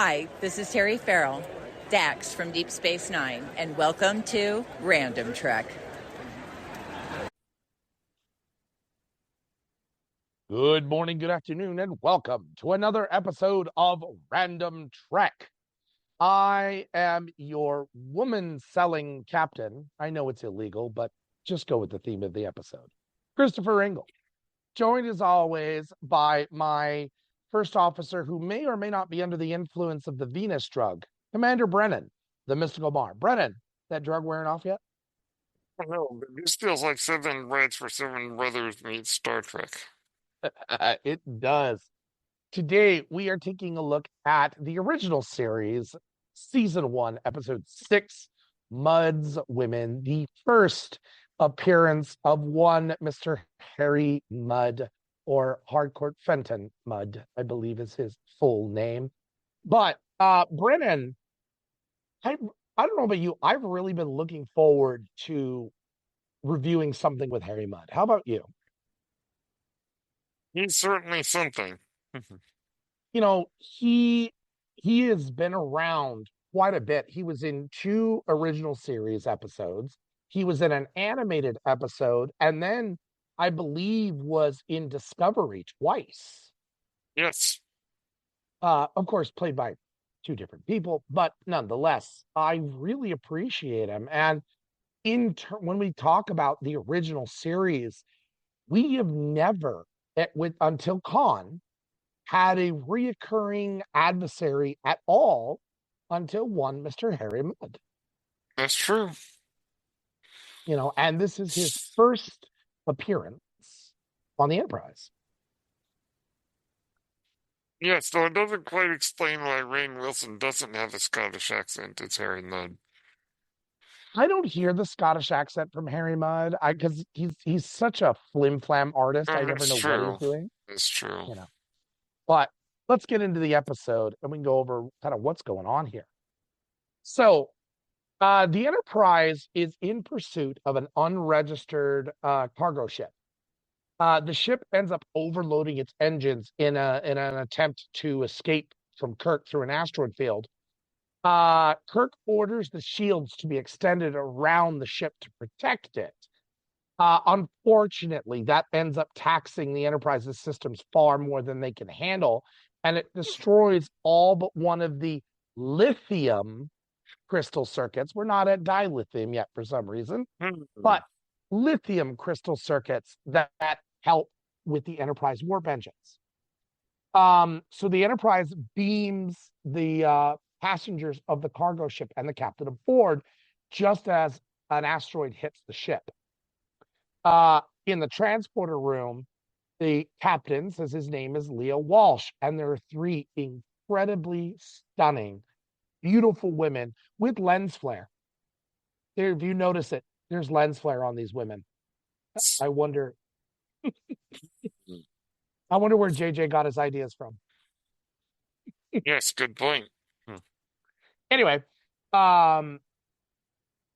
Hi, this is Terry Farrell, Dax from Deep Space Nine, and welcome to Random Trek. Good morning, good afternoon, and welcome to another episode of Random Trek. I am your woman-selling captain. I know it's illegal, but just go with the theme of the episode. Christopher Ingle, joined as always by my first officer who may or may not be under the influence of the Venus drug, Commander Brennan, the Mystical Mar. Brennan, that drug wearing off yet? No, but this feels like Seven Brides for Seven Brothers meets Star Trek. It does. Today, we are taking a look at the original series, Season 1, Episode 6, Mudd's Women, the first appearance of one Mr. Harry Mudd, or Harcourt Fenton Mudd, I believe is his full name. But, Brennan, I don't know about you, I've really been looking forward to reviewing something with Harry Mudd. How about you? He's certainly something. You know, he has been around quite a bit. He was in 2 original series episodes. He was in an animated episode, and then I believe was in Discovery twice. Yes. Of course, played by 2 different people, but nonetheless, I really appreciate him. And when we talk about the original series, we have never, until Khan, had a reoccurring adversary at all until one Mr. Harry Mudd. That's true. You know, and this is his first appearance on the Enterprise. Yes, though it doesn't quite explain why Rainn Wilson doesn't have a Scottish accent. It's Harry Mudd. I don't hear the Scottish accent from Harry Mudd because he's such a flim-flam artist. I never know what he's doing. That's true. You know, but let's get into the episode and we can go over kind of what's going on here. So, the Enterprise is in pursuit of an unregistered cargo ship. The ship ends up overloading its engines in an attempt to escape from Kirk through an asteroid field. Kirk orders the shields to be extended around the ship to protect it. Unfortunately, that ends up taxing the Enterprise's systems far more than they can handle, and it destroys all but one of the lithium crystal circuits. We're not at dilithium yet for some reason, but lithium crystal circuits that help with the Enterprise warp engines. So the Enterprise beams the passengers of the cargo ship and the captain aboard just as an asteroid hits the ship. In the transporter room, the captain says his name is Leo Walsh, and there are 3 incredibly stunning, beautiful women with lens flare. There, if you notice it, there's lens flare on these women. I wonder where JJ got his ideas from. Yes, good point. Anyway,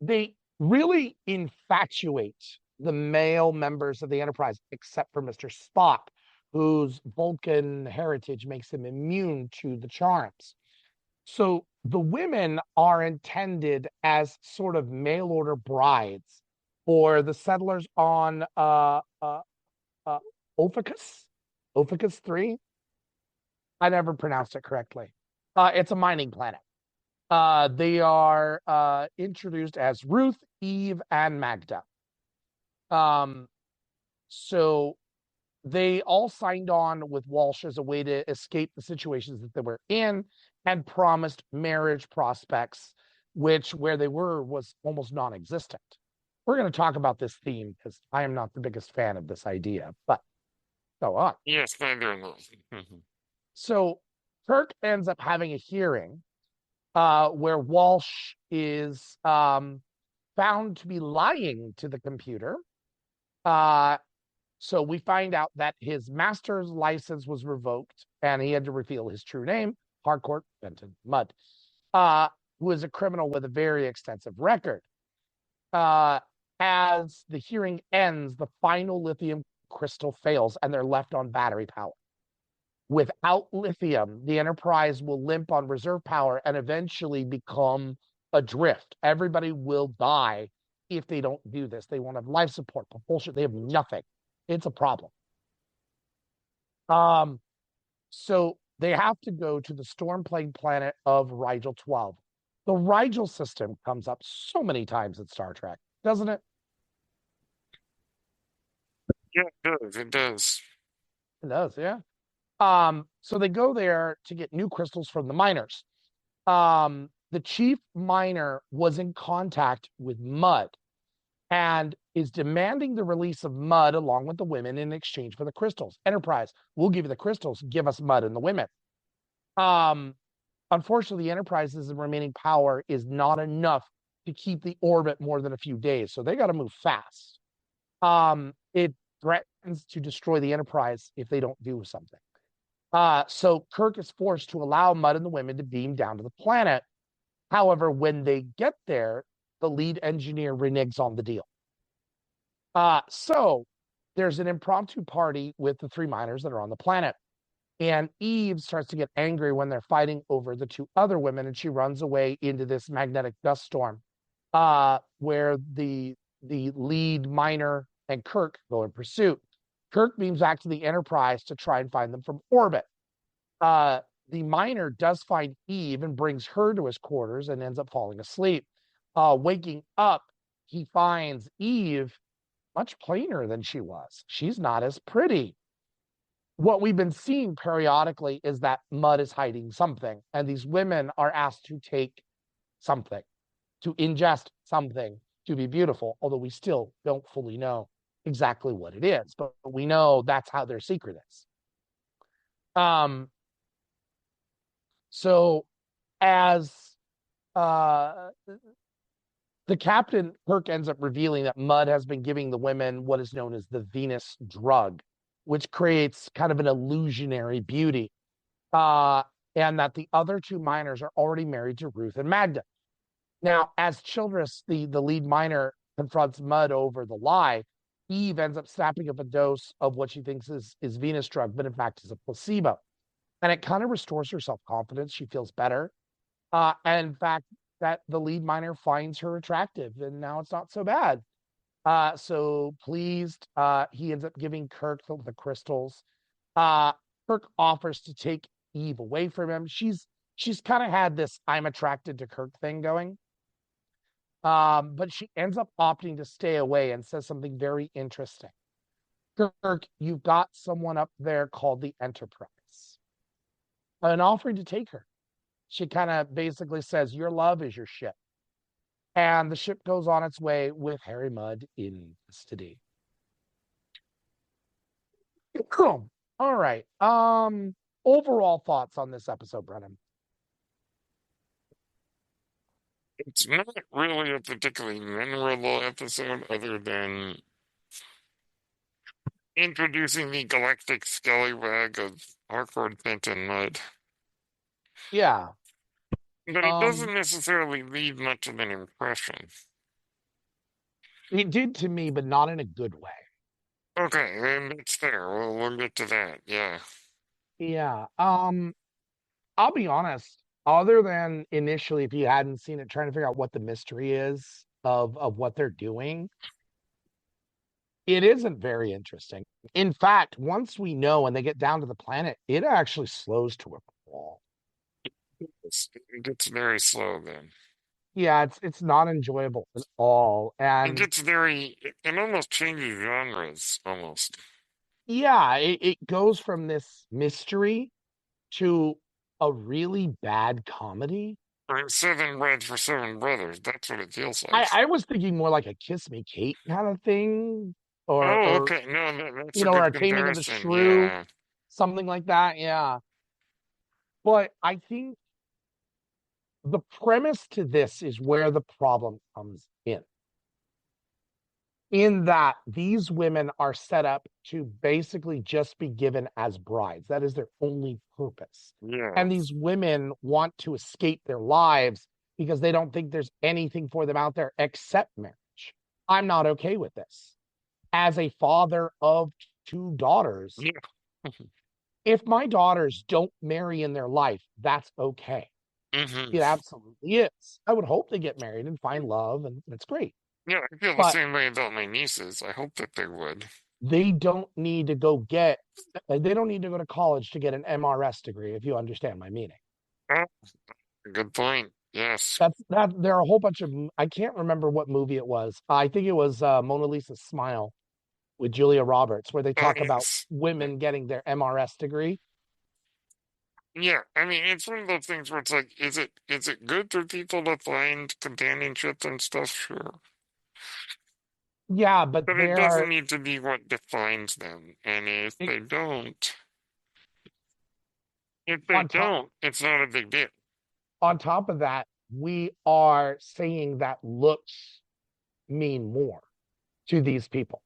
they really infatuate the male members of the Enterprise, except for Mr. Spock, whose Vulcan heritage makes him immune to the charms. So the women are intended as sort of mail order brides for the settlers on Ophicus 3. I never pronounced it correctly. It's a mining planet. They are introduced as Ruth, Eve, and Magda. So they all signed on with Walsh as a way to escape the situations that they were in and promised marriage prospects, which where they were was almost non-existent. We're going to talk about this theme because I am not the biggest fan of this idea, but go on. Yes, neither am I. So Kirk ends up having a hearing where Walsh is found to be lying to the computer. So we find out that his master's license was revoked and he had to reveal his true name, Harcourt Fenton Mudd, who is a criminal with a very extensive record. As the hearing ends, the final lithium crystal fails and they're left on battery power. Without lithium, the Enterprise will limp on reserve power and eventually become adrift. Everybody will die if they don't do this. They won't have life support, propulsion. They have nothing. It's a problem. So they have to go to the storm-plagued planet of Rigel 12. The Rigel system comes up so many times in Star Trek, doesn't it? Yeah, it does. It does. It does, yeah. So they go there to get new crystals from the miners. The chief miner was in contact with Mud and is demanding the release of Mud along with the women in exchange for the crystals. Enterprise, we'll give you the crystals, give us Mud and the women. Unfortunately, the Enterprise's remaining power is not enough to keep the orbit more than a few days, so they got to move fast. It threatens to destroy the Enterprise if they don't do something. So Kirk is forced to allow Mud and the women to beam down to the planet. However, when they get there, the lead engineer reneges on the deal. So there's an impromptu party with the 3 miners that are on the planet. And Eve starts to get angry when they're fighting over the 2 other women, and she runs away into this magnetic dust storm, where the lead miner and Kirk go in pursuit. Kirk beams back to the Enterprise to try and find them from orbit. The miner does find Eve and brings her to his quarters and ends up falling asleep. Waking up, he finds Eve much plainer than she was. She's not as pretty. What we've been seeing periodically is that Mud is hiding something, and these women are asked to take something, to ingest something to be beautiful, although we still don't fully know exactly what it is, but we know that's how their secret is. So as the captain, Kirk, ends up revealing that Mud has been giving the women what is known as the Venus drug, which creates kind of an illusionary beauty. And that the other 2 miners are already married to Ruth and Magda. Now, as Childress, the lead miner, confronts Mud over the lie, Eve ends up snapping up a dose of what she thinks is Venus drug, but in fact is a placebo. And it kind of restores her self-confidence. She feels better. And in fact, that the lead miner finds her attractive, and now it's not so bad. So pleased, he ends up giving Kirk the crystals. Kirk offers to take Eve away from him. She's kind of had this "I'm attracted to Kirk" thing going. But she ends up opting to stay away and says something very interesting. Kirk, you've got someone up there called the Enterprise. And offering to take her. She kind of basically says, your love is your ship. And the ship goes on its way with Harry Mudd in custody. All right. Overall thoughts on this episode, Brennan? It's not really a particularly memorable episode other than introducing the galactic scallywag of Harcourt Benton Mud. Yeah. But it doesn't necessarily leave much of an impression. It did to me, but not in a good way. Okay, and it's fair. We'll get to that, yeah. Yeah. I'll be honest, other than initially, if you hadn't seen it, trying to figure out what the mystery is of what they're doing, it isn't very interesting. In fact, once we know and they get down to the planet, it actually slows to a crawl. It gets very slow then. Yeah, it's not enjoyable at all. And it almost changes genres, almost. yeah, it goes from this mystery to a really bad comedy. Or 7 Bread for 7 Brothers, that's what it feels like. I was thinking more like a Kiss Me Kate kind of thing. Okay. No, that's a or good a Taming of the comparison, Shrew, yeah. something like that. Yeah. But I think the premise to this is where the problem comes in that these women are set up to basically just be given as brides. That is their only purpose. Yeah. And these women want to escape their lives because they don't think there's anything for them out there except marriage. I'm not okay with this. As a father of 2 daughters, Yeah. If my daughters don't marry in their life, that's okay. Mm-hmm. It absolutely is. I would hope they get married and find love, and it's great. Yeah, I feel the But same way about my nieces. I hope that they would. they don't need to go get, they don't need to go to college to get an MRS degree, if you understand my meaning. Oh, good point. Yes. That there are a whole bunch of, I can't remember what movie it was. I think it was Mona Lisa's Smile with Julia Roberts, where they Oh, talk about yes. Yeah. women getting their MRS degree. Yeah, I mean, it's one of those things where it's like, is it good for people to find companionship and stuff? Sure. Yeah, but But it there doesn't are, need to be what defines them. And if they on top don't, it's not a big deal. on top of that, we are saying that looks mean more to these people,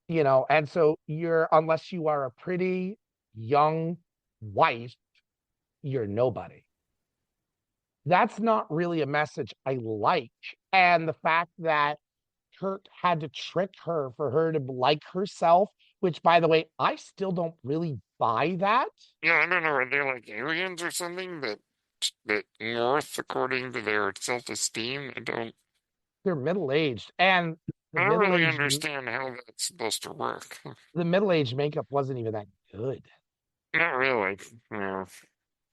Yeah. and so you're, unless you are a pretty young wife, you're nobody. That's not really a message I like. And the fact that Kirk had to trick her for her to like herself, which, by the way, I still don't really buy that. Yeah, I don't know, are they like aliens or something that morph according to their self-esteem? They're middle-aged, and the I don't really middle-aged understand how that's supposed to work. the middle-aged makeup wasn't even that good. Not really. No.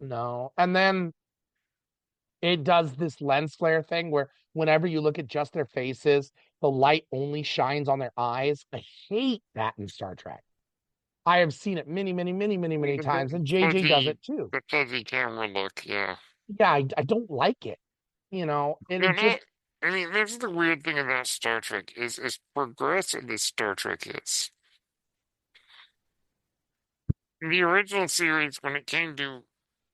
No. And then it does this lens flare thing where whenever you look at just their faces, the light only shines on their eyes. I hate that in Star Trek. I have seen it many, many, many, many, many The times, and JJ does fuzzy, it too. the fuzzy camera look, yeah. Yeah, I don't like it, and Yeah, it just, I mean, that's the weird thing about Star Trek is as progressive as Star Trek is. The original series, when it came to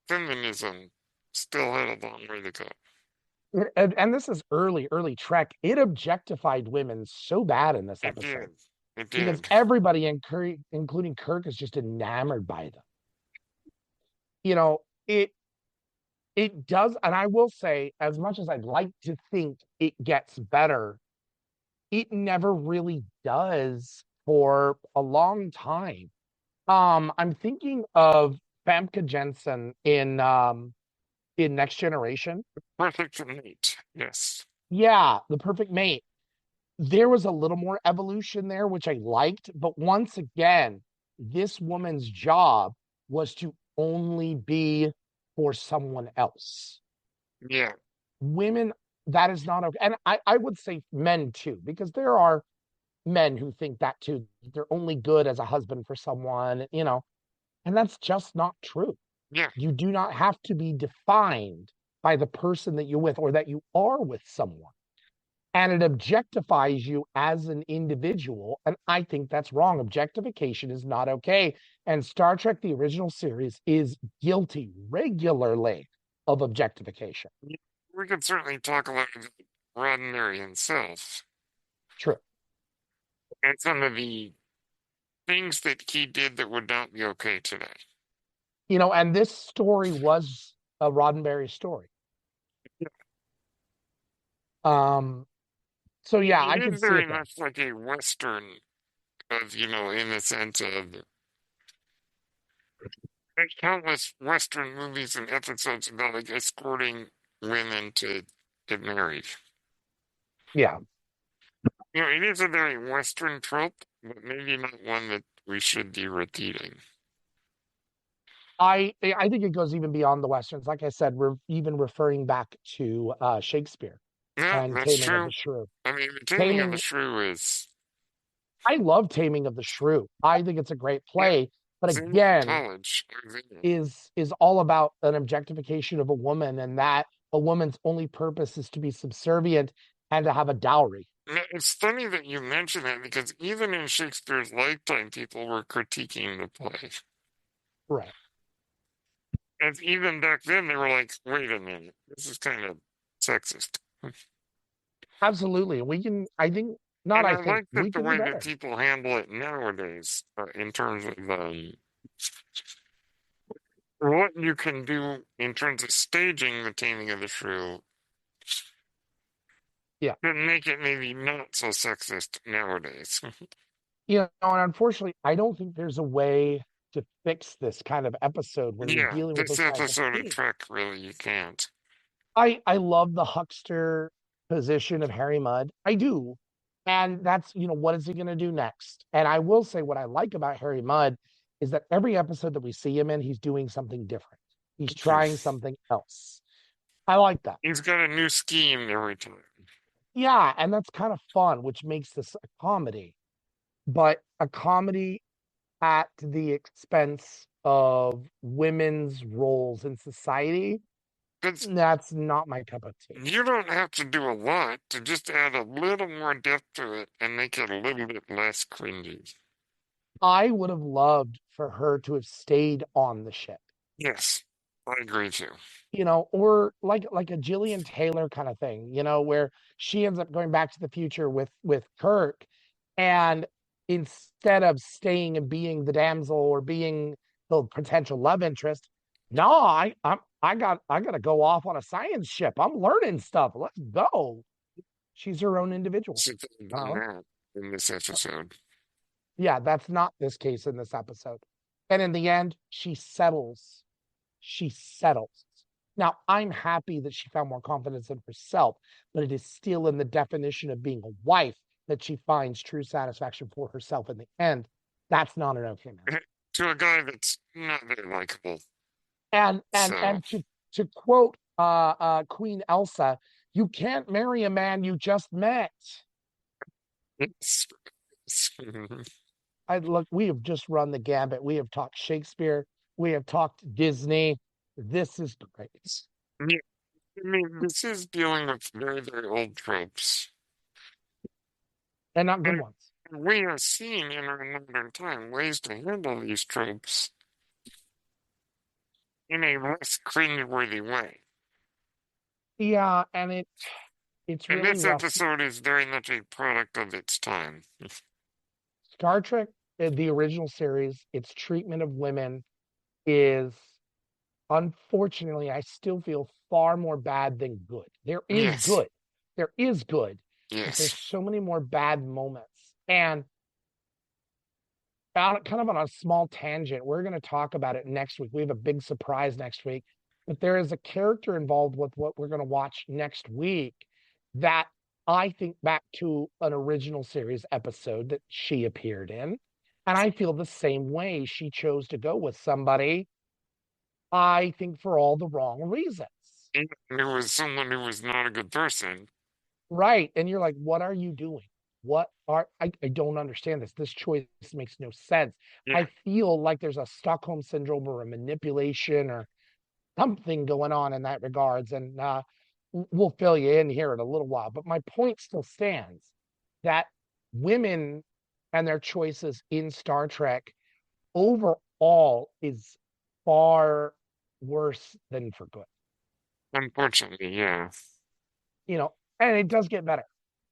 feminism, still had a long way to go. and this is early Trek. It objectified women so bad in this It episode did. It because did. everybody, including Kirk, is just enamored by them. You know, it it does, and I will say, as much as I'd like to think it gets better, it never really does for a long time. I'm thinking of Famke Jensen in Next Generation. Perfect mate. Yes. Yeah, the perfect mate. There was a little more evolution there, which I liked, but once again, this woman's job was to only be for someone else. Yeah. Women, that is not okay. And I would say men too, because there are men who think that too. They're only good as a husband for someone, and that's just not true. Yeah. You do not have to be defined by the person that you're with or that you are with someone. And it objectifies you as an individual. And I think that's wrong. Objectification is not okay. And Star Trek, the original series, is guilty regularly of objectification. We could certainly talk about Roddenberry himself True. and some of the things that he did that would not be okay today. And this story was a Roddenberry story. Um, so yeah, I It can is see very it there. much like a Western of, in the sense of there's countless Western movies and episodes about like escorting women to get married. Yeah. It is a very Western trope, but maybe not one that we should be repeating. I think it goes even beyond the westerns. Like I said, we're even referring back to Shakespeare Yeah, and that's Taming of the true. Shrew. I mean, the Taming of the Taming, Shrew is, I love Taming of the Shrew. I think it's a great yeah, play, but it's in again, college. I was in it. is all about an objectification of a woman, and that a woman's only purpose is to be subservient and to have a dowry. Now, it's funny that you mention that because even in Shakespeare's lifetime, people were critiquing the play. Right. And even back then, they were like, wait a minute, this is kind of sexist. Absolutely. I think, not And I I think, like we that the can do way that better. people handle it nowadays, in terms of what you can do in terms of staging the Taming of the Shrew, Yeah. can make it maybe not so sexist nowadays. And unfortunately, I don't think there's a way. to fix this kind of episode when you're Yeah, dealing with this those kinds of episode of themes. Trek, really, you can't. I love the huckster position of Harry Mudd. I do. And that's, what is he going to do next? And I will say what I like about Harry Mudd is that every episode that we see him in, he's doing something different. He's trying something else. I like that. He's got a new scheme every time. Yeah, and that's kind of fun, which makes this a comedy. But a comedy at the expense of women's roles in society, that's not my cup of tea. You don't have to do a lot to just add a little more depth to it and make it a little bit less cringy. I would have loved for her to have stayed on the ship. Yes, I agree too. Or like a Gillian Taylor kind of thing, where she ends up going back to the future with Kirk, and instead of staying and being the damsel or being the potential love interest, no, I gotta go off on a science ship. I'm learning stuff. Let's go. She's her own individual. Should have done that in this episode. Yeah, that's not this case in this episode. And in the end, she settles. She settles. Now, I'm happy that she found more confidence in herself, but it is still in the definition of being a wife that she finds true satisfaction for herself in the end. That's not an okay man. To a guy that's not very likable. And to quote Queen Elsa, you can't marry a man you just met. Look, we have just run the gambit. We have talked Shakespeare. We have talked Disney. This is great. Yeah, I mean, this is dealing with very, very old tropes. And not good ones. We have seen in our modern time ways to handle these tropes in a less cringeworthy way. Yeah, and it's really and this rough. episode is very much a product of its time. Star Trek, the original series, its treatment of women is, unfortunately, I still feel far more bad than good. There is good. There is good. Yes. But there's so many more bad moments. And kind of on a small tangent, we're going to talk about it next week. We have a big surprise next week. But there is a character involved with what we're going to watch next week that I think back to an original series episode that she appeared in. And I feel the same way. She chose to go with somebody, I think, for all the wrong reasons. And there was someone who was not a good person. Right. And you're like, what are you doing? I don't understand this. This choice makes no sense. Yeah. I feel like there's a Stockholm syndrome or a manipulation or something going on in that regards. And we'll fill you in here in a little while. But my point still stands that women and their choices in Star Trek overall is far worse than for good. Unfortunately, yeah. And it does get better.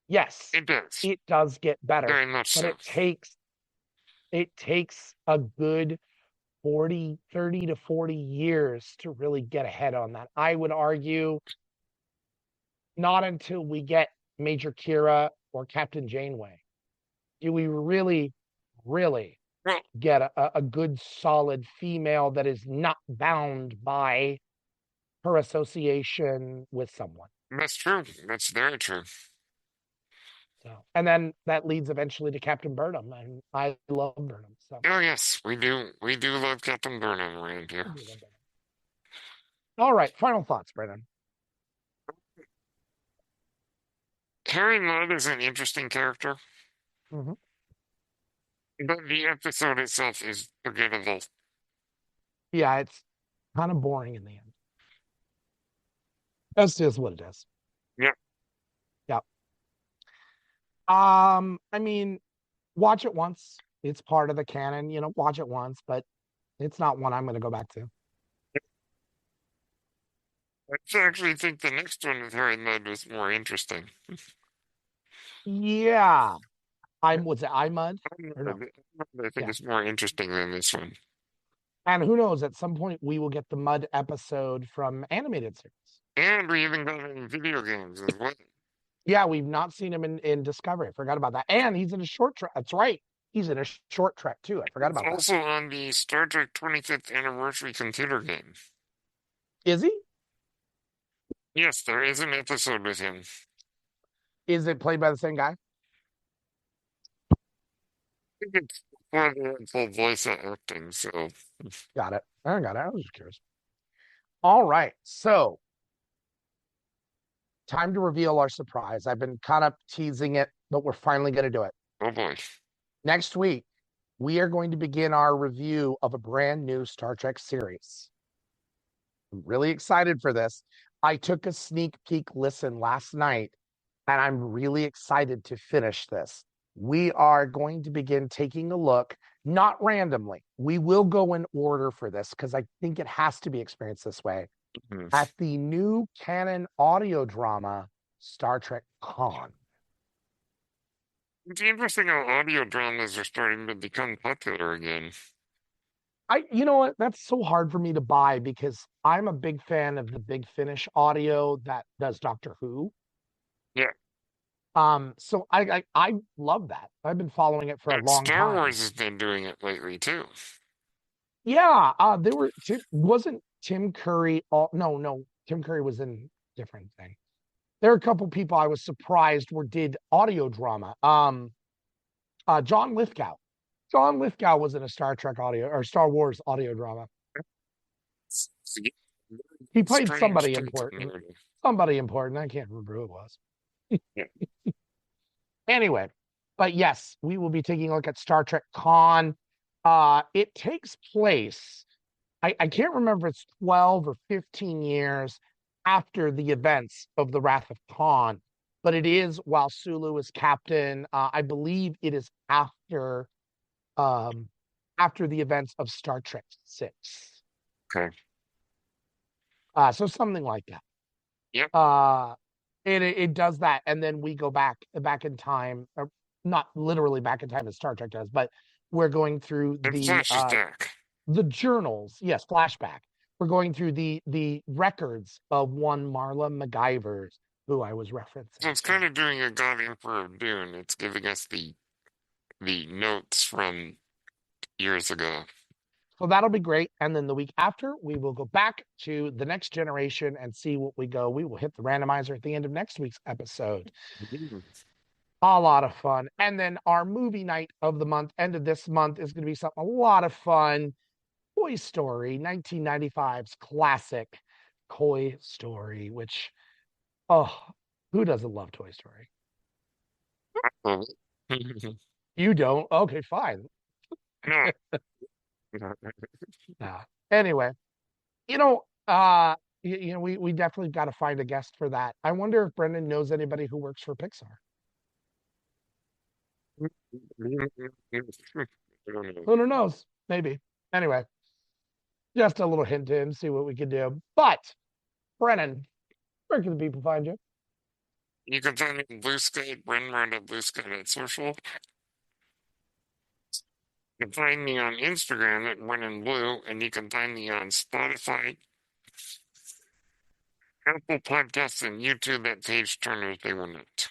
Yes, it does. It does get better. Very much but so. It takes a good 30 to 40 years to really get ahead on that. I would argue not until we get Major Kira or Captain Janeway do we really, really get a good, solid female that is not bound by her association with someone. That's true. That's very true. So, and then that leads eventually to Captain Burnham, and I love Burnham. So. Oh yes, we do. We do love Captain Burnham around here. All right, final thoughts, Brennan. Harry Mudd is an interesting character, mm-hmm. but the episode itself is forgettable. Yeah, it's kind of boring in the end. That's just what it is. Yep. Yep. I mean, watch it once. It's part of the canon, watch it once, but it's not one I'm going to go back to. I actually think the next one with Harry Mudd was more interesting. Yeah. Was it iMud? No? I think it's more interesting than this one. And who knows, at some point we will get the Mudd episode from animated series. And we even got it in video games as well. Yeah, we've not seen him in Discovery. I forgot about that. And he's in a short track. That's right. He's in a short Trek too. I forgot about that. Also on the Star Trek 25th anniversary computer game. Is he? Yes, there is an episode with him. Is it played by the same guy? I think it's for the full voice acting, so Got it. I got it. I was just curious. All right. So, time to reveal our surprise. I've been kind of teasing it, but we're finally going to do it. oh boy. Next week, we are going to begin our review of a brand new Star Trek series. I'm really excited for this. I took a sneak peek listen last night, and I'm really excited to finish this. We are going to begin taking a look, not randomly. We will go in order for this because I think it has to be experienced this way, at the new canon audio drama, Star Trek Con. It's interesting how audio dramas are starting to become popular again. You know what? That's so hard for me to buy because I'm a big fan of the Big Finish audio that does Doctor Who. Yeah. So I love that. I've been following it for a long Star time. Wars has been doing it lately too. Yeah, they were. Wasn't Tim Curry? No, Tim Curry was in a different thing. There are a couple people I was surprised did audio drama. John Lithgow. John Lithgow was in a Star Trek audio or Star Wars audio drama. He played somebody important. Somebody important. I can't remember who it was. Yeah. Anyway, but yes, we will be taking a look at Star Trek Con. It takes place, I can't remember if it's 12 or 15 years after the events of the Wrath of Khan, but it is while Sulu is captain. I believe it is after the events of Star Trek 6. Okay. So something like that. Yep. It does that, and then we go back in time, or not literally back in time as Star Trek does, but we're going through the journals. Yes, flashback. We're going through the records of one Marla MacGyver, who I was referencing. So it's kind of doing a God Emperor of Dune. It's giving us the notes from years ago. So that'll be great. And then the week after, we will go back to the Next Generation and see what we go. We will hit the randomizer at the end of next week's episode. A lot of fun. And then our movie night of the month, end of this month, is going to be something a lot of fun. Toy Story, 1995's classic Toy Story, which, who doesn't love Toy Story? You don't? Okay, fine. Anyway, we definitely got to find a guest for that. I wonder if Brendan knows anybody who works for Pixar. Who knows? Maybe. Anyway, just a little hint to him, see what we can do. But, Brennan, where can the people find you? You can find me on Blue Sky, Brennan at Blue Sky Social. You can find me on Instagram at WhenInBlue, and you can find me on Spotify, Apple Podcasts, and YouTube at Page Turners They Were Not.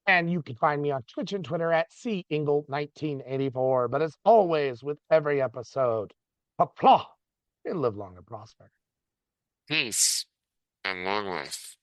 And you can find me on Twitch and Twitter at CIngle1984. But as always, with every episode, applause and live long and prosper. Peace and long life.